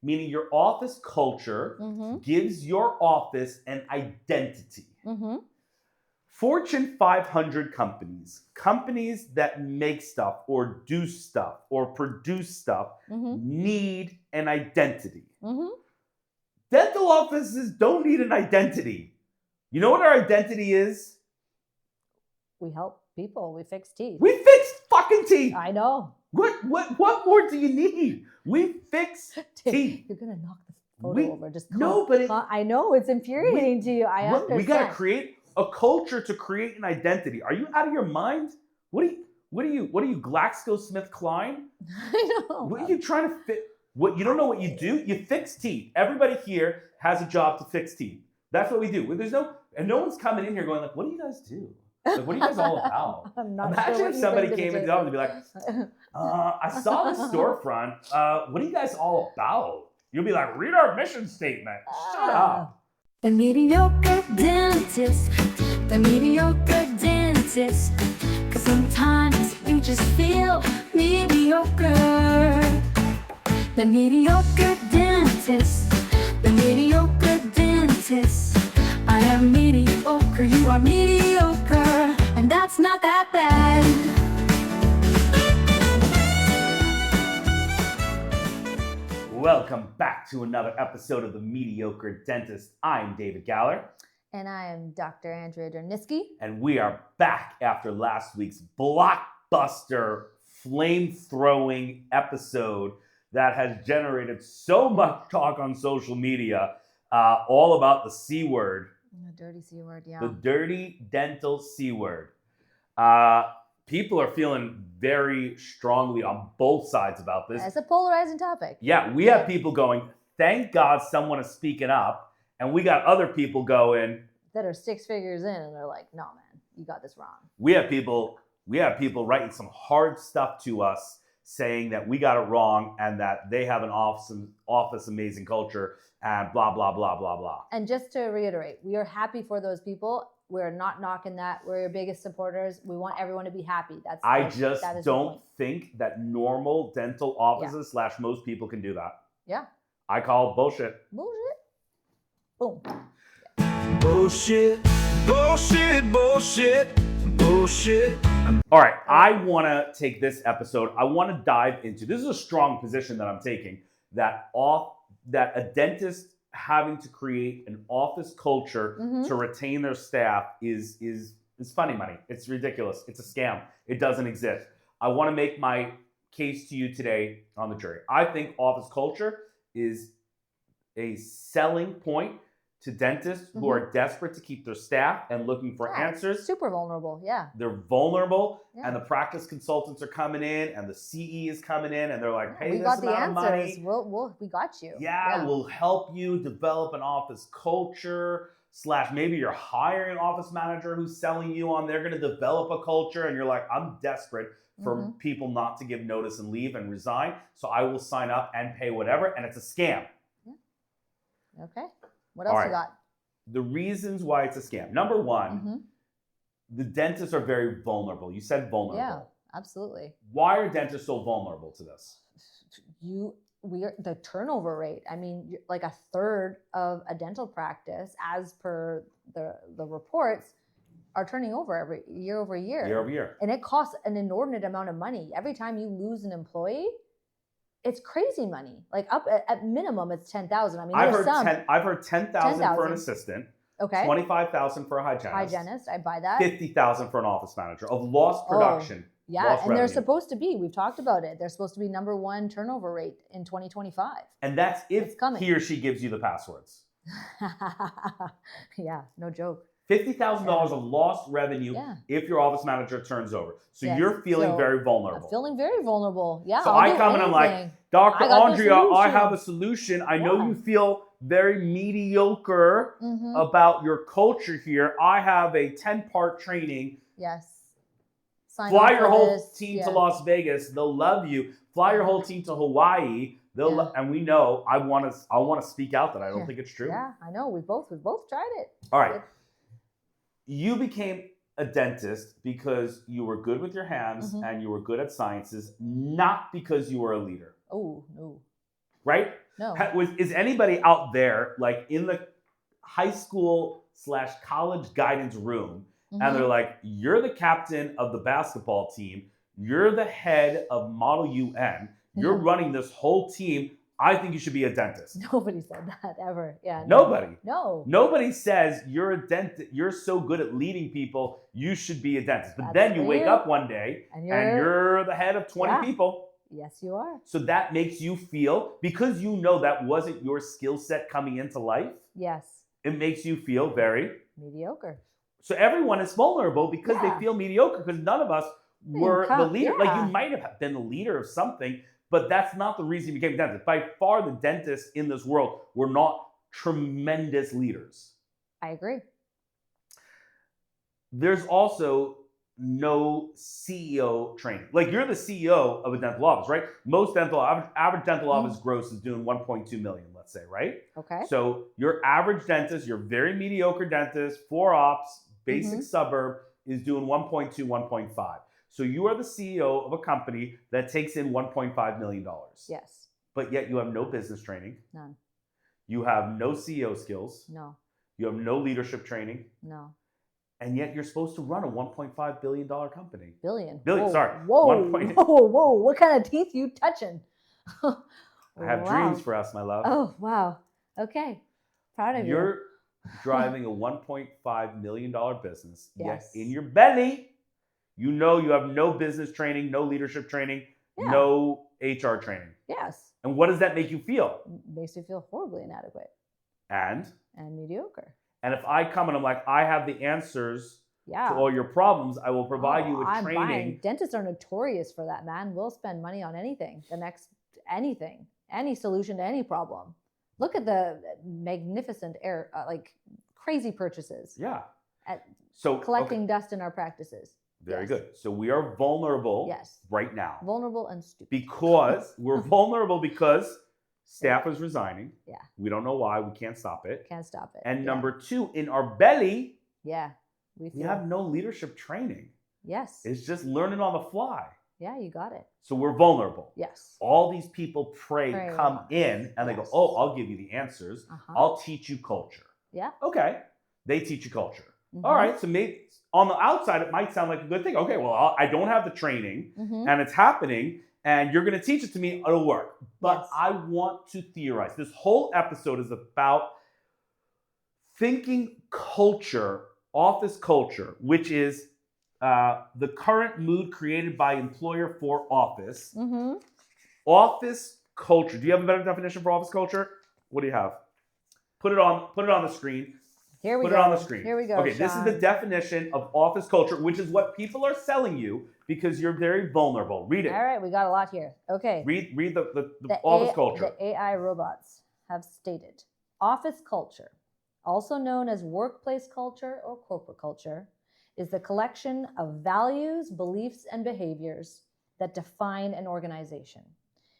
meaning your office culture gives your office an identity. Fortune 500 companies that make stuff or do stuff or produce stuff need an identity. Dental offices don't need an identity. You know what our identity is? We help people. We fix teeth. We fix fucking teeth. I know. What more do you need? We fix teeth. You're gonna knock the photo over. Just I know it's infuriating to you. I understand. We gotta create a culture to create an identity. Are you out of your mind? What are you, GlaxoSmithKline? I know. What are you trying to fit? What, you don't know what you do? You fix teeth. Everybody here has a job to fix teeth. That's what we do. No one's coming in here going like, what do you guys do? Like, what are you guys all about? Imagine if somebody came into the office and be like, I saw the storefront. What are you guys all about? You'll be like, read our mission statement. Shut up. The mediocre dentist, the mediocre dentist. 'Cause sometimes you just feel mediocre. The mediocre dentist, the mediocre dentist. I am mediocre, you are mediocre, and that's not that bad. Welcome back to another episode of The Mediocre Dentist. I'm David Galler. And I am Dr. Andrea Dernisky. And we are back after last week's blockbuster, flame-throwing episode that has generated so much talk on social media, all about the C word. The dirty C word, yeah. The dirty dental C word. People are feeling very strongly on both sides about this. It's a polarizing topic. Yeah, we have people going, thank God someone is speaking up. And we got other people going that are 6 figures in and they're like, no, man, you got this wrong. We have people writing some hard stuff to us saying that we got it wrong and that they have an office amazing culture and blah, blah, blah, blah, blah. And just to reiterate, we are happy for those people. We're not knocking that. We're your biggest supporters. We want everyone to be happy. I just don't think that normal dental offices / most people can do that. Yeah. I call bullshit. Bullshit. Boom. Bullshit, bullshit, bullshit, bullshit. All right, I want to take this episode. I want to dive into, this is a strong position that I'm taking, that a dentist having to create an office culture to retain their staff is funny money. It's ridiculous. It's a scam. It doesn't exist. I want to make my case to you today on the jury. I think office culture is a selling point to dentists who are desperate to keep their staff and looking for answers. Super vulnerable, yeah. They're vulnerable, and the practice consultants are coming in, and the CE is coming in, and they're like, "Hey, this amount of money, we got you. Yeah, we'll help you develop an office culture. / maybe you're hiring an office manager who's selling you on. They're going to develop a culture, and you're like, I'm desperate for people not to give notice and leave and resign, so I will sign up and pay whatever, and it's a scam. Yeah. Okay. What else you got? The reasons why it's a scam. Number one, the dentists are very vulnerable. You said vulnerable. Yeah, absolutely. Why are dentists so vulnerable to this? The turnover rate. I mean, like a third of a dental practice, as per the reports, are turning over every year over year. Year over year. And it costs an inordinate amount of money. Every time you lose an employee, it's crazy money. Like up at minimum, it's $10,000. I mean, I've heard $10,000 for an assistant. Okay. $25,000 for a hygienist. Hygienist, I buy that. $50,000 for an office manager of lost production. Yeah, lost and revenue. They're supposed to be. We've talked about it. They're supposed to be number one turnover rate in 2025. And that's if he or she gives you the passwords. Yeah, no joke. $50,000 of lost revenue if your office manager turns over. So you're feeling very vulnerable. I'm feeling very vulnerable. Yeah. So I come and I'm like, Dr. Andrea, I have a solution. I know you feel very mediocre about your culture here. I have a 10-part training. Yes. Fly your whole team to Las Vegas. They'll love you. Fly your whole team to Hawaii. And we know I want to speak out that I don't think it's true. Yeah, I know. We've both tried it. All right. You became a dentist because you were good with your hands and you were good at sciences, not because you were a leader. Oh, no. Right? No. Is anybody out there like in the high school / college guidance room and they're like, you're the captain of the basketball team, you're the head of Model UN, you're running this whole team, I think you should be a dentist. Nobody said that ever. Yeah. Nobody. No. Nobody says you're a dentist, you're so good at leading people, you should be a dentist. But That's then you wake up one day and you're the head of 20 people. Yes, you are. So that makes you feel, because you know that wasn't your skill set coming into life, Yes. it makes you feel very mediocre. So everyone is vulnerable because they feel mediocre, because none of us were the leader. Like, you might have been the leader of something, but that's not the reason you became a dentist. By far, the dentists in this world were not tremendous leaders. I agree. There's also no CEO training. Like, you're the CEO of a dental office, right? Most average dental office gross is doing 1.2 million, let's say, right? Okay. So your average dentist, your very mediocre dentist, 4 ops, basic suburb, is doing 1.2, 1.5. So you are the CEO of a company that takes in $1.5 million. Yes. But yet you have no business training. None. You have no CEO skills. No. You have no leadership training. No. And yet you're supposed to run a $1.5 billion company. Billion. Billion, Whoa. sorry. Whoa. What kind of teeth you touching? I have dreams for us, my love. Oh, wow. Okay. Proud of you. You're driving a $1.5 million business. Yes. Yet in your belly, you know you have no business training, no leadership training, no HR training. Yes. And what does that make you feel? Makes you feel horribly inadequate. And mediocre. And if I come and I'm like, I have the answers to all your problems, I will provide you with training. Buying. Dentists are notorious for that, man. We'll spend money on anything. Anything. Any solution to any problem. Look at the magnificent crazy purchases. Yeah. So collecting dust in our practices. Very good. So we are vulnerable right now. Vulnerable and stupid. Because we're vulnerable because staff is resigning. Yeah. We don't know why. We can't stop it. Can't stop it. And number 2, in our belly, we have no leadership training. Yes. It's just learning on the fly. Yeah, you got it. So we're vulnerable. Yes. All these people come in and they go, oh, I'll give you the answers. I'll teach you culture. Yeah. Okay. They teach you culture. All right. So maybe on the outside, it might sound like a good thing. Okay, well, I don't have the training and it's happening and you're going to teach it to me. It'll work. But I want to theorize. This whole episode is about thinking culture, office culture, which is the current mood created by employer for office. Office culture. Do you have a better definition for office culture? What do you have? Put it on the screen. Here we go. Put it on the screen. Here we go. Okay, this is the definition of office culture, which is what people are selling you because you're very vulnerable. Read it. All right, we got a lot here. Okay. Read the office culture. The AI robots have stated, office culture, also known as workplace culture or corporate culture, is the collection of values, beliefs, and behaviors that define an organization.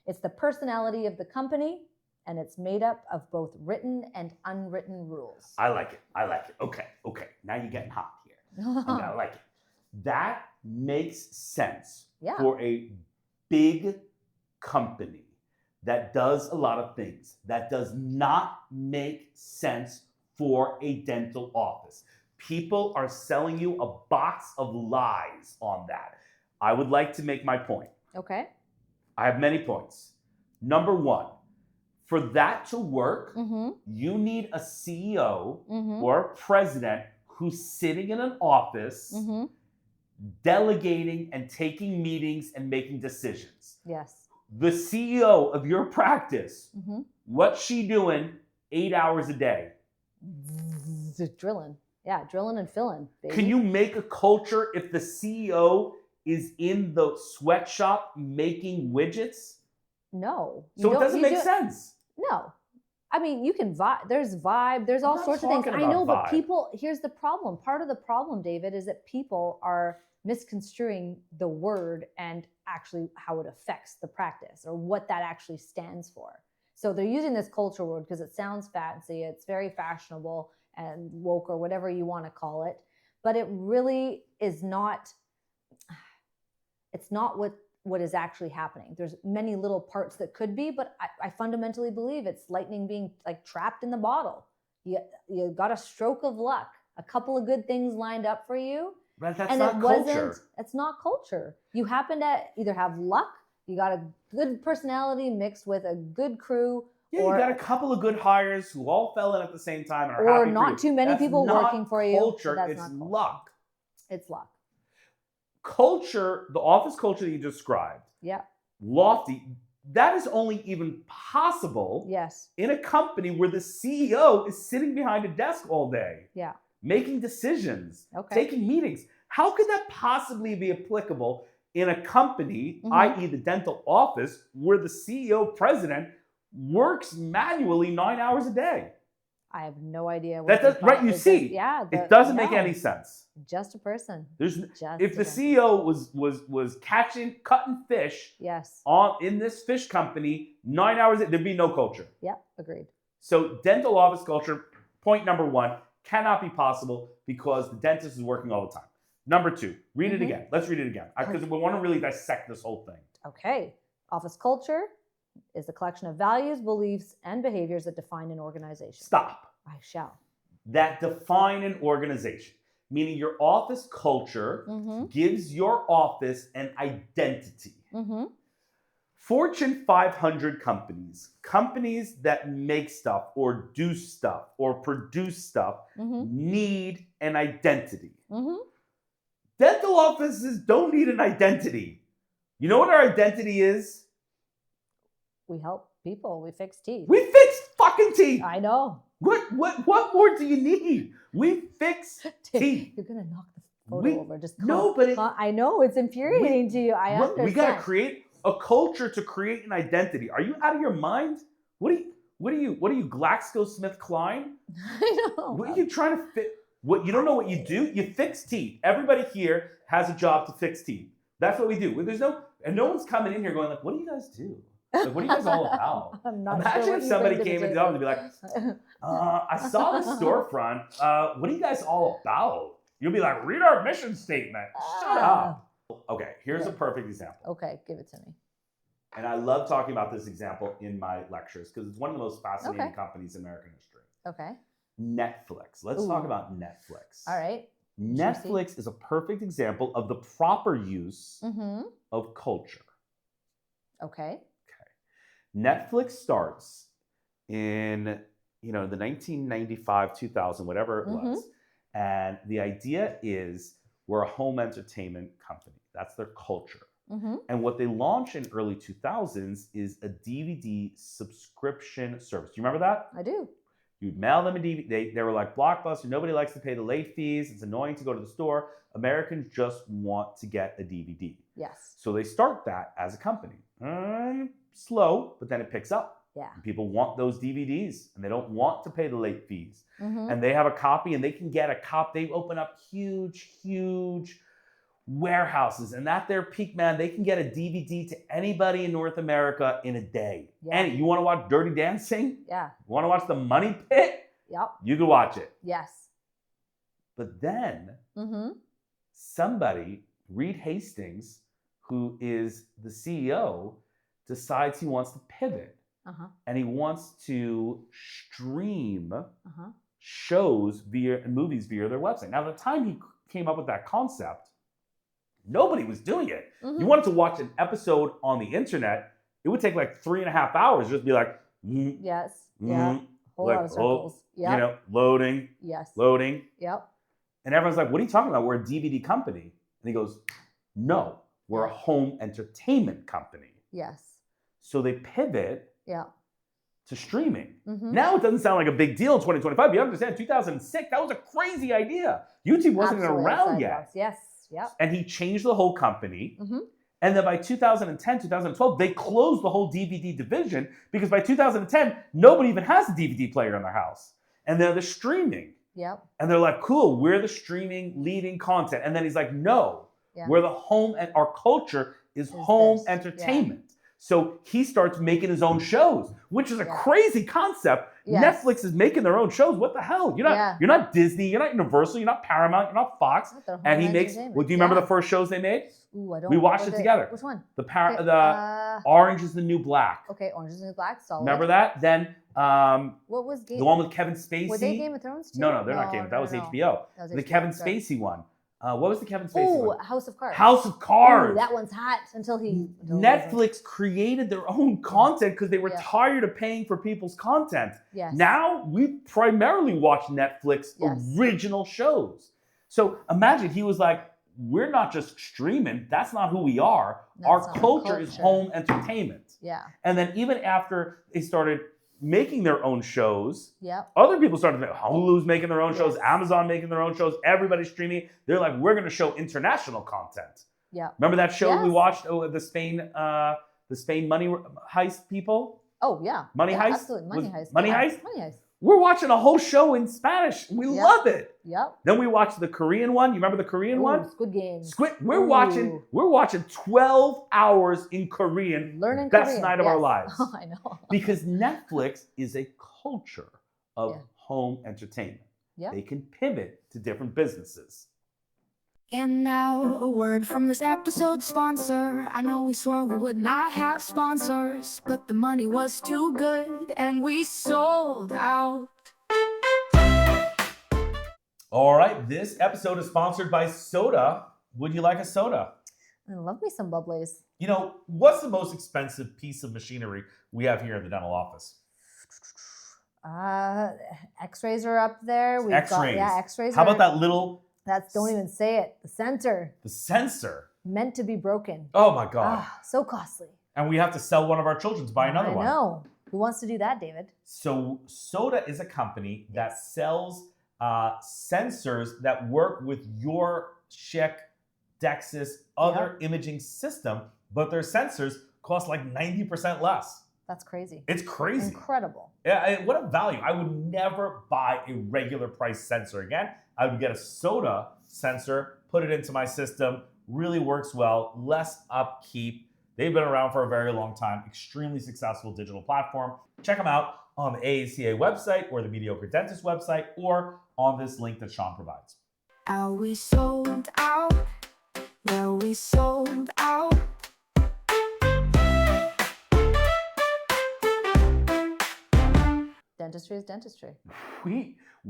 It's the personality of the company, and it's made up of both written and unwritten rules. I like it. Okay. Now you're getting hot here. I like it. That makes sense for a big company that does a lot of things. That does not make sense for a dental office. People are selling you a box of lies on that. I would like to make my point. Okay. I have many points. Number 1, for that to work, you need a CEO or a president who's sitting in an office, delegating and taking meetings and making decisions. Yes. The CEO of your practice, what's she doing 8 hours a day? Drilling. Yeah, drilling and filling. Baby. Can you make a culture if the CEO is in the sweatshop making widgets? No. So it doesn't make sense. No. I mean, you can vibe. There's vibe. There's all sorts of things. I know, but people, here's the problem. Part of the problem, David, is that people are misconstruing the word and actually how it affects the practice or what that actually stands for. So they're using this culture word because it sounds fancy. It's very fashionable and woke or whatever you want to call it. But it really is not, it's not what what is actually happening. There's many little parts that could be, but I fundamentally believe it's lightning being like trapped in the bottle. You got a stroke of luck, a couple of good things lined up for you. But that's and not it culture. wasn't, it's not culture. You happen to either have luck, you got a good personality mixed with a good crew. Yeah, or, you got a couple of good hires who all fell in at the same time and are or happy not for you. too many That's people not working for you. Culture, That's it's not culture. luck. It's luck. Culture, the office culture that you described, Yeah. lofty, that is only even possible Yes. in a company where the CEO is sitting behind a desk all day, Yeah. making decisions, Okay. taking meetings. How could that possibly be applicable in a company, Mhm. i.e. the dental office, where the CEO president works manually 9 hours a day? I have no idea. That does, right, you It's see, just- yeah, it doesn't make no. any sense. Just a person. There's Just if a the person. CEO was cutting fish Yes. in this fish company 9 hours, there'd be no culture. Yeah. Agreed. So dental office culture, point number one, cannot be possible because the dentist is working all the time. Number two, read it Mhm. again. Let's read it again because we want to really dissect this whole thing. Okay. Office culture is the collection of values, beliefs, and behaviors that define an organization. Stop. I shall. That define an organization, meaning your office culture Mm-hmm. gives your office an identity. Mm-hmm. Fortune 500 companies that make stuff or do stuff or produce stuff Mm-hmm. need an identity. Mm-hmm. Dental offices don't need an identity. You know what our identity is? We help people. We fix teeth. We fix fucking teeth. I know. What more do you need? We fix teeth. You're gonna knock the photo We- over. Just no, but it- I know it's infuriating to you. I understand. We gotta create a culture to create an identity. Are you out of your mind? What are you, GlaxoSmithKline? I know. What are you trying to fit? What you don't know what you do? You fix teeth. Everybody here has a job to fix teeth. That's what we do. No one's coming in here going like, "What do you guys do? Like, what are you guys all about?" I'm not Imagine sure if what somebody you bring came to in the the office and be like, "I saw the storefront. What are you guys all about?" You'll be like, "Read our mission statement." Shut up. Okay, here's a perfect example. Okay, give it to me. And I love talking about this example in my lectures because it's one of the most fascinating Okay. companies in American history. Okay. Netflix. Let's Ooh. talk about Netflix. All right. Netflix is a perfect example of the proper use Mm-hmm. of culture. Okay. Netflix starts in, the 1995, 2000, whatever it was. And the idea is we're a home entertainment company. That's their culture. Mm-hmm. And what they launched in early 2000s is a DVD subscription service. Do you remember that? I do. You'd mail them a DVD. They were like, Blockbuster, nobody likes to pay the late fees. It's annoying to go to the store. Americans just want to get a DVD. Yes. So they start that as a company. Slow, but then it picks up. Yeah. And people want those DVDs and they don't want to pay the late fees. Mm-hmm. And they have a copy and they can get a copy. They open up huge warehouses. And at their peak, man, they can get a DVD to anybody in North America in a day. Yeah. And you want to watch Dirty Dancing? Yeah. You want to watch The Money Pit? Yep. You can watch it. Yes. But then Mm-hmm. somebody, Reed Hastings, who is the CEO, decides he wants to pivot. Uh-huh. And he wants to stream Uh-huh. shows and movies via their website. Now, at the time he came up with that concept, nobody was doing it. Mm-hmm. You wanted to watch an episode on the internet, it would take like 3.5 hours, just be like, Yes. Yeah. Whole lot of circles. Yep. loading. Yes. And everyone's like, what are you talking about? We're a DVD company. And he goes, no, we're a home entertainment company. Yes. So they pivot Yeah. to streaming. Mm-hmm. Now it doesn't sound like a big deal in 2025. You understand, 2006, that was a crazy idea. YouTube wasn't even Absolutely around outside yet. box. Yes. Yep. And he changed the whole company. Mm-hmm. And then by 2010, 2012, they closed the whole DVD division because by 2010, nobody even has a DVD player in their house. And they're the streaming. Yep. And they're like, cool, we're the streaming leading content. And then he's like, no, Yeah. we're the home, and our culture is Is home this, entertainment. So he starts making his own shows, which is a crazy concept. Yes. Netflix is making their own shows. What the hell? You're not Disney, you're not Universal, you're not Paramount, you're not Fox. And he makes. Well, do you remember the first shows they made? Ooh, I don't. We watched it together. Which one? The Orange is the New Black. Okay, Orange is the New Black. Solid. Remember that? Then what was the one with Kevin Spacey? Were they Game of Thrones too? No, they're not Game of Thrones. That was HBO. That was The HBO, Kevin sorry. Spacey one. What was the Kevin Spacey one? Oh, House of Cards. House of Cards. Ooh, that one's hot until he. Netflix created their own content because they were tired of paying for people's content. Yes. Now we primarily watch Netflix original shows. So imagine he was like, we're not just streaming. That's not who we are. Our culture is home entertainment. Yeah. And then even after they started making their own shows, other people started making, Hulu's making their own shows, Amazon making their own shows, everybody's streaming. They're like, we're going to show international content. Yeah. Remember that show we watched, the Spain money heist people? Oh, yeah. Money Heist? Absolutely. Money Heist. Money Heist? Money Heist. We're watching a whole show in Spanish. We love it. Yep. Then we watched the Korean one. You remember the Korean one? Squid Game. We're watching 12 hours in Korean. Learning best Korean. night of our lives. Oh, I know. Because Netflix is a culture of home entertainment. Yeah. They can pivot to different businesses. And now a word from this episode's sponsor. I know we swore we would not have sponsors, but the money was too good and we sold out. All right, this episode is sponsored by soda. Would you like a soda? I love me some bubblies. You know, what's the most expensive piece of machinery we have here in the dental office? X-rays are up there. X-rays. X-rays. How about that little... Don't even say it. The sensor. The sensor. Meant to be broken. Oh my God. So costly. And we have to sell one of our children to buy another one. I know. Who wants to do that, David? So Soda is a company that sells sensors that work with your Chick, Dexis, other imaging system, but their sensors cost like 90% less. That's crazy. It's crazy. Incredible. Yeah, what a value. I would never buy a regular price sensor again. I would get a Soda sensor, put it into my system, really works well, less upkeep. They've been around for a very long time, extremely successful digital platform. Check them out on the AACA website or the Mediocre Dentist website or on this link that Sean provides. Are we sold out? Well, we sold out. Dentistry is dentistry.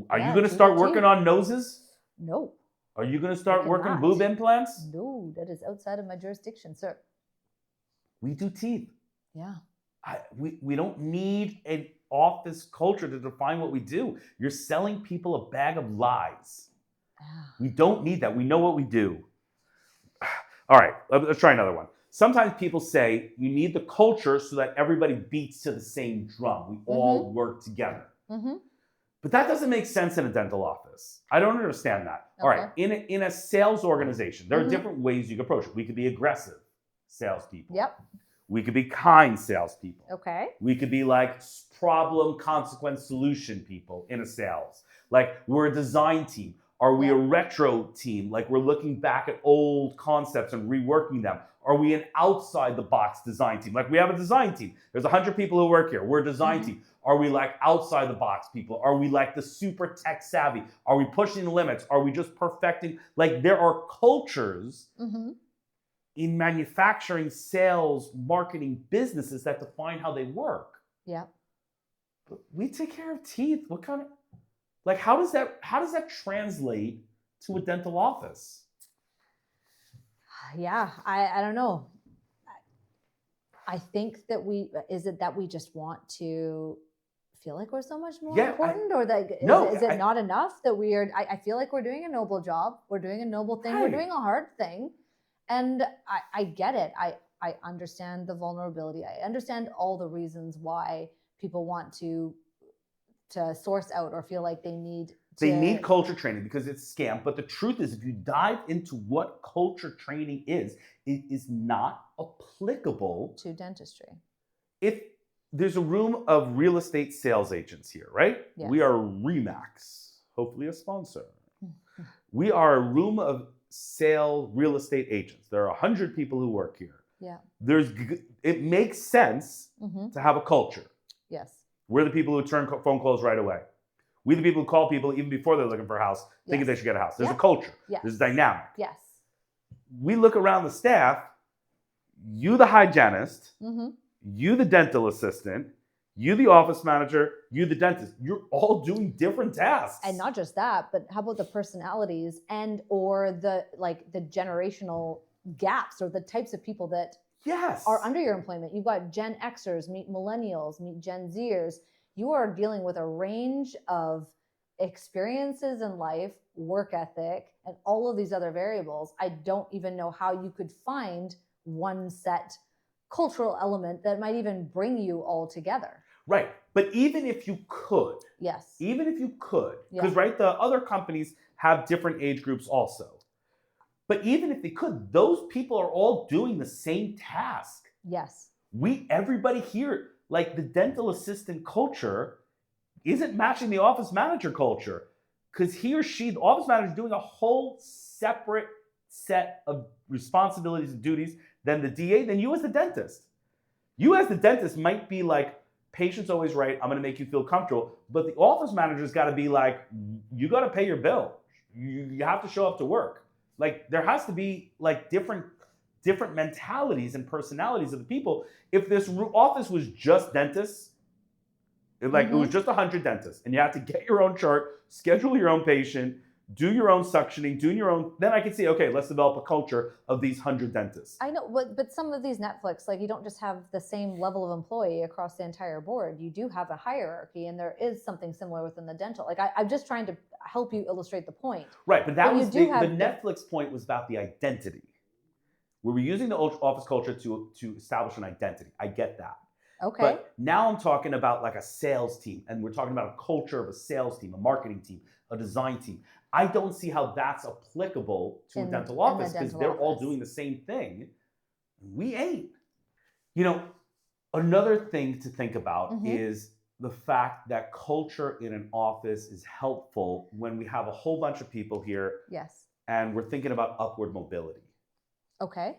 Are you going to start working on noses? No. Are you going to start working boob implants? No, that is outside of my jurisdiction, sir. We do teeth. Yeah. We don't need an office culture to define what we do. You're selling people a bag of lies. We don't need that. We know what we do. All right, let's try another one. Sometimes people say you need the culture so that everybody beats to the same drum. We all work together. But that doesn't make sense in a dental office. I don't understand that. Okay. All right, in a sales organization, there are different ways you can approach it. We could be aggressive salespeople. Yep. We could be kind salespeople. Okay. We could be like problem, consequence, solution people in a sales. Like we're a design team. Are we a retro team? Like we're looking back at old concepts and reworking them. Are we an outside the box design team? Like we have a design team. There's 100 people who work here. We're a design team. Are we like outside the box people? Are we like the super tech savvy? Are we pushing the limits? Are we just perfecting? Like there are cultures in manufacturing, sales, marketing, businesses that define how they work. Yeah. But we take care of teeth. What kind of, like, how does that translate to a dental office? Yeah, I don't know. I think that we just want to feel like we're so much more important, or that is it not enough that we are? I feel like we're doing a noble job. We're doing a noble thing. We're doing a hard thing, and I get it. I understand the vulnerability. I understand all the reasons why people want to source out or feel like they need. They need culture training because it's scam. But the truth is, if you dive into what culture training is, it is not applicable to dentistry. If there's a room of real estate sales agents here, right? Yes. We are Remax, hopefully a sponsor. We are a room of real estate agents. There are 100 people who work here. Yeah. It makes sense to have a culture. Yes. We're the people who turn phone calls right away. We're the people who call people even before they're looking for a house, thinking they should get a house. There's a culture. Yes. There's a dynamic. Yes. We look around the staff, you the hygienist, you the dental assistant, you the office manager, you the dentist. You're all doing different tasks. And not just that, but how about the personalities and or the generational gaps or the types of people that are under your employment? You've got Gen Xers, meet millennials, meet Gen Zers. You are dealing with a range of experiences in life, work ethic, and all of these other variables. I don't even know how you could find one set cultural element that might even bring you all together. Right. But even if you could, because right, the other companies have different age groups also. But even if they could, those people are all doing the same task. Yes. Everybody here, like the dental assistant culture isn't matching the office manager culture, because he or she, the office manager, is doing a whole separate set of responsibilities and duties than the DA, than you as the dentist. You as the dentist might be like, patient's always right, I'm gonna make you feel comfortable, but the office manager's gotta be like, you gotta pay your bill. You have to show up to work. Like, there has to be like different mentalities and personalities of the people. If this office was just dentists, it was just 100 dentists, and you have to get your own chart, schedule your own patient, do your own suctioning, do your own, then I can say, okay, let's develop a culture of these 100 dentists. I know, but some of these Netflix, like, you don't just have the same level of employee across the entire board. You do have a hierarchy, and there is something similar within the dental. Like, I'm just trying to help you illustrate the point. Right, but that was the Netflix point was about the identity. We were using the office culture to establish an identity. I get that. Okay. But now I'm talking about like a sales team, and we're talking about a culture of a sales team, a marketing team, a design team. I don't see how that's applicable to a dental office, because they're all doing the same thing. We ain't. You know, another thing to think about is the fact that culture in an office is helpful when we have a whole bunch of people here. Yes. And we're thinking about upward mobility. Okay.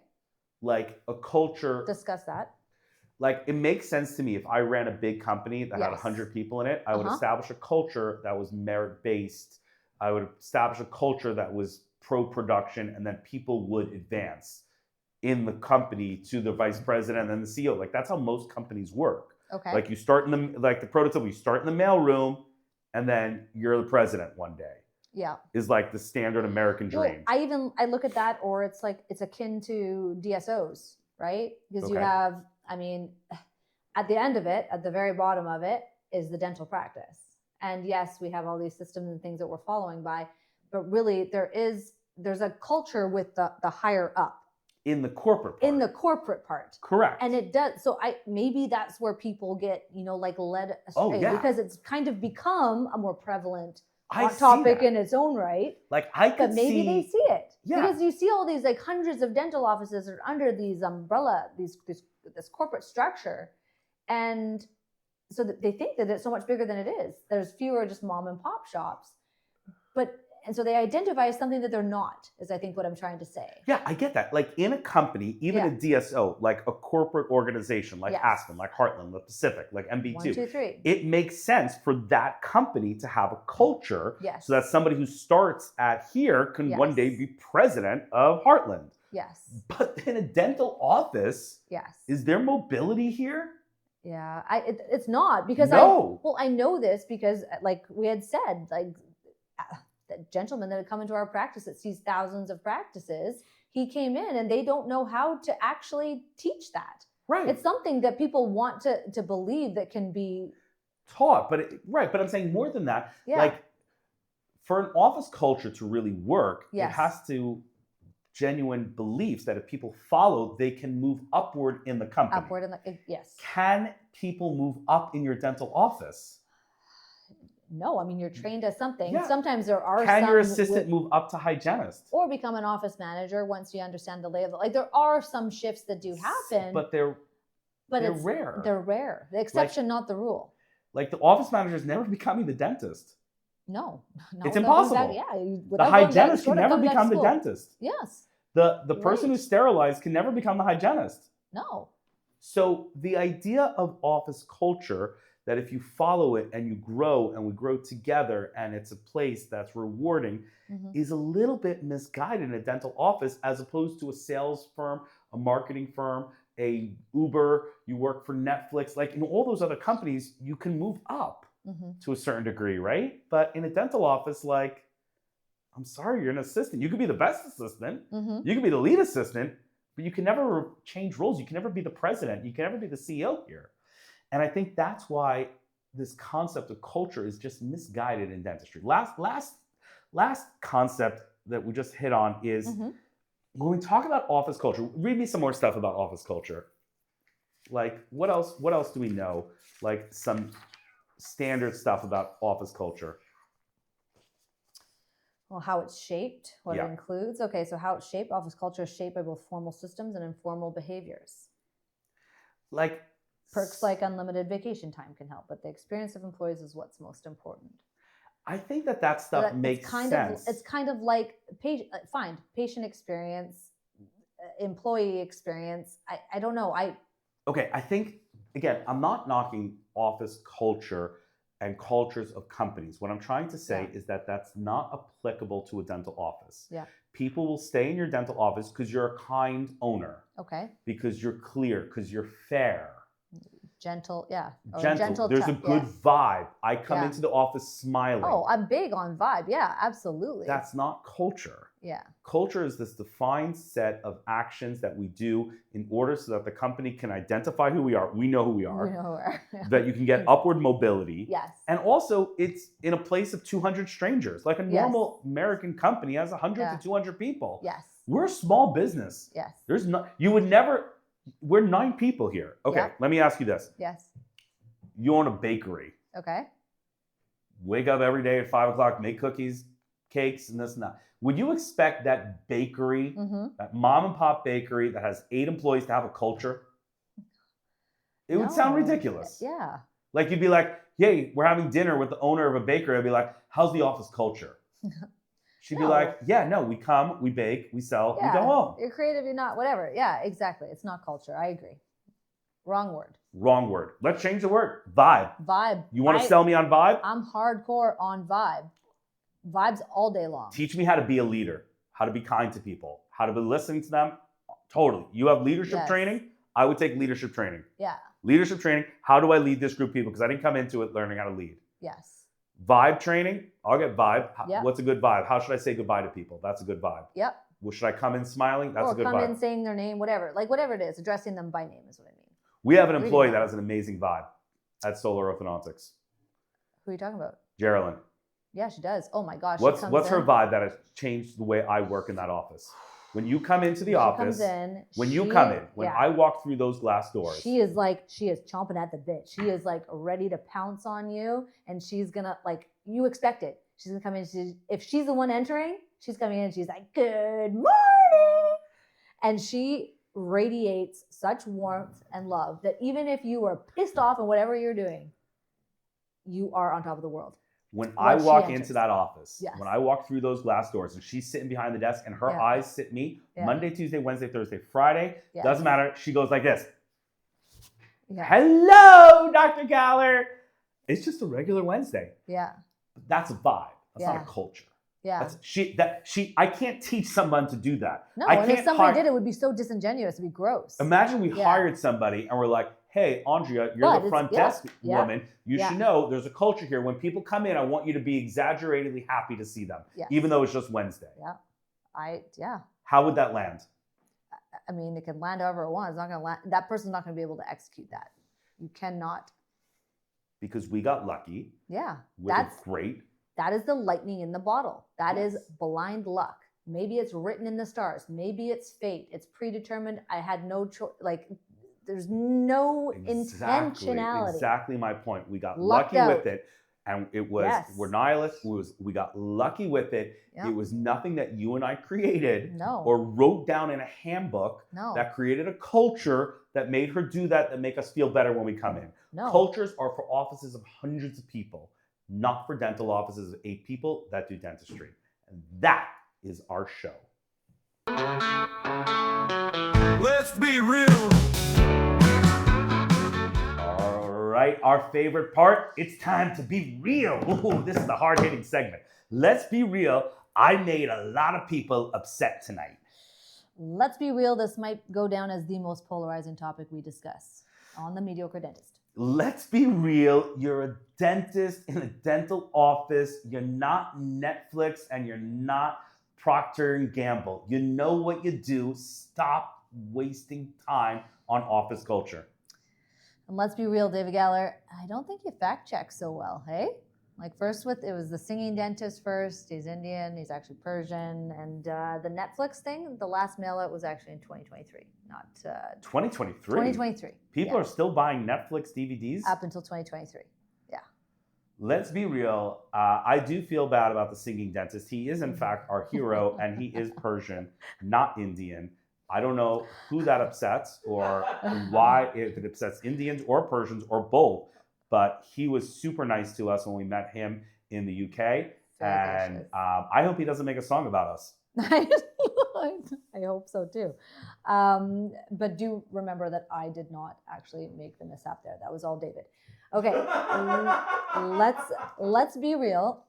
Like a culture. Discuss that. Like, it makes sense to me if I ran a big company that had 100 people in it, I would establish a culture that was merit-based. I would establish a culture that was pro-production, and then people would advance in the company to the vice president and then the CEO. Like, that's how most companies work. Okay. Like, you start in the, like the prototype, you start in the mailroom, and then you're the president one day. Yeah. Is like the standard American dream. Well, I look at that, or it's like, it's akin to DSOs, right? Because you have, I mean, at the end of it, at the very bottom of it, is the dental practice. And yes, we have all these systems and things that we're following by, but really there's a culture with the higher up. In the corporate part. In the corporate part. Correct. And it does. So maybe that's where people get, like, led astray, because it's kind of become a more prevalent hot topic in its own right. Like, I could But maybe they see it. Yeah. Because you see all these, like, hundreds of dental offices are under these umbrella, this corporate structure. And so that they think that it's so much bigger than it is. There's fewer just mom and pop shops. And so they identify as something that they're not, is I think what I'm trying to say. Yeah, I get that. Like, in a company, even a DSO, like a corporate organization, like Aspen, like Heartland, like Pacific, like MB2. 1, 2, 3. It makes sense for that company to have a culture so that somebody who starts at here can one day be president of Heartland. Yes. But in a dental office, is there mobility here? Yeah, it's not, because I know this because, like we had said, like, the gentleman that had come into our practice that sees thousands of practices, he came in and they don't know how to actually teach that. Right. It's something that people want to believe that can be taught, but I'm saying more than that. Like, for an office culture to really work, it has to genuine beliefs that if people follow, they can move upward in the company. Upward in the, yes. Can people move up in your dental office? No, I mean, you're trained as something. Yeah. Sometimes there are Can your assistant move up to hygienist? Or become an office manager once you understand the lay of the, like, there are some shifts that do happen. But they're rare. They're rare. The exception, not the rule. Like, the office manager is never becoming the dentist. No. It's impossible. The hygienist can never become the dentist. Yes. The person who's sterilized can never become the hygienist. No. So the idea of office culture, that if you follow it and you grow and we grow together and it's a place that's rewarding, is a little bit misguided in a dental office as opposed to a sales firm, a marketing firm, a Uber, you work for Netflix. Like in all those other companies, you can move up to a certain degree, right? But in a dental office, like, I'm sorry, you're an assistant. You could be the best assistant. You could be the lead assistant, but you can never change roles. You can never be the president. You can never be the CEO here. And I think that's why this concept of culture is just misguided in dentistry. Last concept that we just hit on is when we talk about office culture, read me some more stuff about office culture. Like what else do we know? Like some standard stuff about office culture. Well, how it's shaped, what it includes. Okay, so how it's shaped, office culture is shaped by both formal systems and informal behaviors. Like perks like unlimited vacation time can help, but the experience of employees is what's most important. I think that stuff makes sense. It's kind of like patient experience, employee experience. I don't know. Okay, I think, again, I'm not knocking office culture and cultures of companies. What I'm trying to say is that that's not applicable to a dental office. Yeah. People will stay in your dental office because you're a kind owner. Okay. Because you're clear, because you're fair. Gentle, yeah. Gentle. There's a good vibe. I come into the office smiling. Oh, I'm big on vibe. Yeah, absolutely. That's not culture. Yeah. Culture is this defined set of actions that we do in order so that the company can identify who we are. We know who we are. We know who we are. Yeah. That you can get upward mobility. Yes. And also, it's in a place of 200 strangers. Like a normal American company has 100 to 200 people. Yes. We're a small business. Yes. There's no, you would never. We're 9 people here. Okay, let me ask you this. Yes. You own a bakery. Okay. Wake up every day at 5 o'clock, make cookies, cakes, and this and that. Would you expect that bakery, that mom and pop bakery that has 8 employees to have a culture? It would sound ridiculous. Yeah. Like you'd be like, hey, we're having dinner with the owner of a bakery. I'd be like, how's the office culture? She'd be like, yeah, no, we come, we bake, we sell, we go home. You're creative, you're not, whatever. Yeah, exactly. It's not culture. I agree. Wrong word. Wrong word. Let's change the word. Vibe. Vibe. You want to sell me on vibe? I'm hardcore on vibe. Vibes all day long. Teach me how to be a leader, how to be kind to people, how to be listening to them. Totally. You have leadership training? I would take leadership training. Yeah. Leadership training. How do I lead this group of people? Because I didn't come into it learning how to lead. Yes. Vibe training, I'll get vibe. Yep. What's a good vibe? How should I say goodbye to people? That's a good vibe. Yep. Well, should I come in smiling? That's a good vibe. Or come in saying their name, whatever. Like whatever it is, addressing them by name is what I mean. We have an employee that has an amazing vibe at Solar Orthodontics. Who are you talking about? Geraldine. Yeah, she does. Oh my gosh. What's her vibe that has changed the way I work in that office? When you come into the office, when I walk through those glass doors, she is chomping at the bit. She is like ready to pounce on you, and she's gonna you expect it. She's gonna come in. If she's the one entering, she's coming in and she's like, "Good morning," and she radiates such warmth and love that even if you are pissed off and whatever you're doing, you are on top of the world. When I walk into that office, when I walk through those glass doors and she's sitting behind the desk and her eyes sit me, Monday, Tuesday, Wednesday, Thursday, Friday, doesn't matter. She goes like this. Yeah. Hello, Dr. Galler. It's just a regular Wednesday. Yeah. But that's a vibe. That's not a culture. Yeah. I can't teach someone to do that. No, and if somebody did, it would be so disingenuous. It'd be gross. Imagine we hired somebody and we're like, hey, Andrea, you're the front desk woman. You should know there's a culture here. When people come in, I want you to be exaggeratedly happy to see them, even though it's just Wednesday. Yeah. How would that land? I mean, it can land however it wants. It's not going to land. That person's not going to be able to execute that. You cannot. Because we got lucky. Yeah. That's great. That is the lightning in the bottle. That is blind luck. Maybe it's written in the stars. Maybe it's fate. It's predetermined. I had no choice. There's no intentionality. Exactly my point. We got lucky with it. And it was, we're nihilists. We got lucky with it. Yep. It was nothing that you and I created or wrote down in a handbook that created a culture that made her do that make us feel better when we come in. No. Cultures are for offices of hundreds of people, not for dental offices of 8 people that do dentistry. And that is our show. Let's be real. All right, our favorite part, it's time to be real. Ooh, this is the hard-hitting segment. Let's be real. I made a lot of people upset tonight. Let's be real, this might go down as the most polarizing topic we discuss on the Mediocre Dentist. Let's be real. You're a dentist in a dental office. You're not Netflix and you're not Procter & Gamble. You know what you do. Stop wasting time on office culture. And let's be real, David Galler, I don't think you fact check so well, hey? Like it was the singing dentist first. He's Indian, he's actually Persian. And the Netflix thing, the last mail out was actually in 2023, not 2023? 2023. People are still buying Netflix DVDs? Up until 2023, yeah. Let's be real. I do feel bad about the singing dentist. He is, in fact, our hero, and he is Persian, not Indian. I don't know who that upsets or why, if it upsets Indians or Persians or both. But he was super nice to us when we met him in the UK. And I hope he doesn't make a song about us. I hope so too. But do remember that I did not actually make the mishap there. That was all David. Okay, let's be real.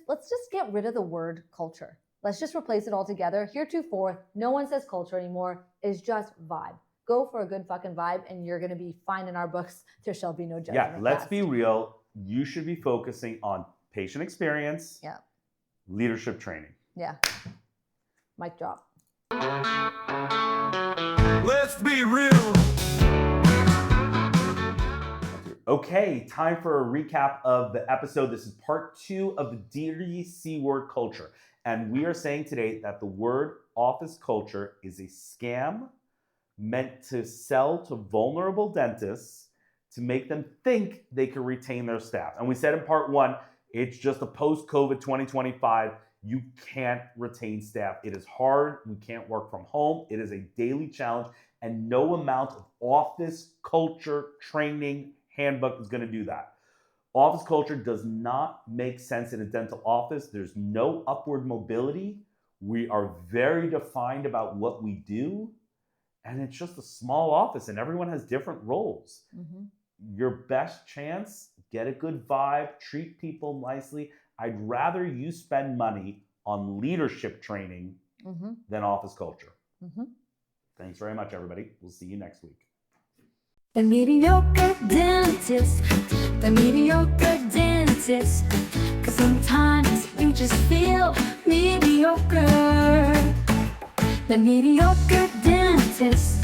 Let's just get rid of the word culture. Let's just replace it altogether. Heretofore, no one says culture anymore. It's just vibe. Go for a good fucking vibe and you're going to be fine in our books. There shall be no judgment. Yeah, let's be real. You should be focusing on patient experience, leadership training. Yeah. Mic drop. Let's be real. Okay, time for a recap of the episode. This is part 2 of the dirty C word culture. And we are saying today that the word office culture is a scam meant to sell to vulnerable dentists to make them think they can retain their staff. And we said in part 1, it's just a post-COVID 2025. You can't retain staff. It is hard. We can't work from home. It is a daily challenge. And no amount of office culture training handbook is going to do that. Office culture does not make sense in a dental office. There's no upward mobility. We are very defined about what we do. And it's just a small office and everyone has different roles. Mm-hmm. Your best chance, get a good vibe, treat people nicely. I'd rather you spend money on leadership training than office culture. Mm-hmm. Thanks very much, everybody. We'll see you next week. The mediocre dentist, the mediocre dentist. 'Cause sometimes you just feel mediocre. The mediocre dentist.